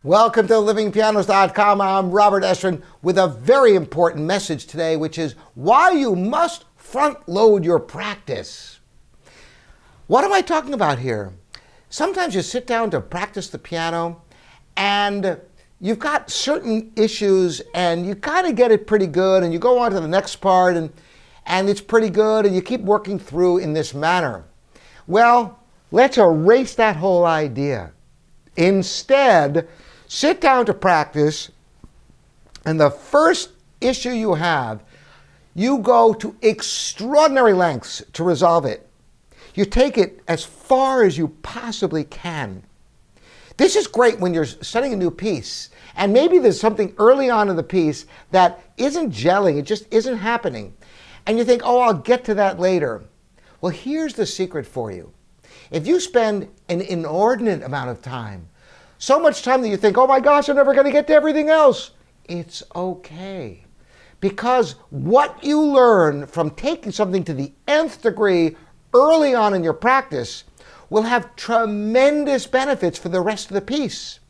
Welcome to livingpianos.com. I'm Robert Estrin with a very important message today, which is why you must front load your practice. What am I talking about here? Sometimes you sit down to practice the piano and you've got certain issues and you kind of get it pretty good and you go on to the next part and it's pretty good and you keep working through in this manner. Well, let's erase that whole idea. Instead, sit down to practice, and the first issue you have, you go to extraordinary lengths to resolve it. You take it as far as you possibly can. This is great when you're studying a new piece, and maybe there's something early on in the piece that isn't gelling, it just isn't happening. And you think, oh, I'll get to that later. Well, here's the secret for you. If you spend an inordinate amount of time, so much time that you think, oh my gosh, I'm never going to get to everything else, it's okay. Because what you learn from taking something to the nth degree early on in your practice will have tremendous benefits for the rest of the piece.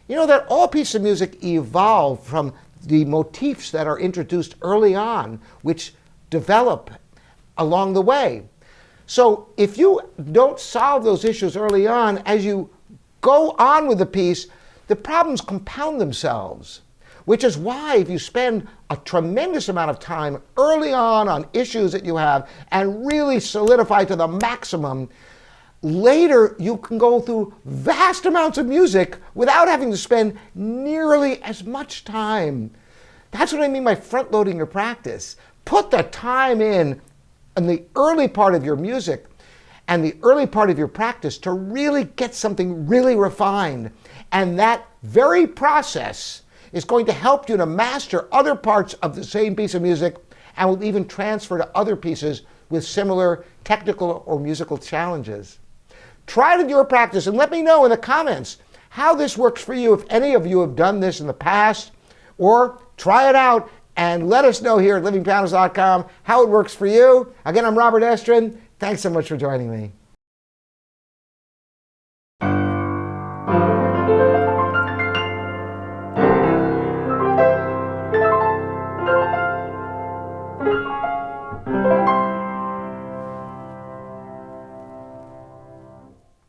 You know that all pieces of music evolve from the motifs that are introduced early on, which develop along the way. So if you don't solve those issues early on, as you go on with the piece, the problems compound themselves, which is why if you spend a tremendous amount of time early on issues that you have and really solidify to the maximum, later you can go through vast amounts of music without having to spend nearly as much time. That's what I mean by front loading your practice. Put the time in the early part of your music and the early part of your practice to really get something really refined. And that very process is going to help you to master other parts of the same piece of music and will even transfer to other pieces with similar technical or musical challenges. Try it in your practice and let me know in the comments how this works for you, if any of you have done this in the past, or try it out and let us know here at livingpianos.com how it works for you. Again, I'm Robert Estrin. Thanks so much for joining me.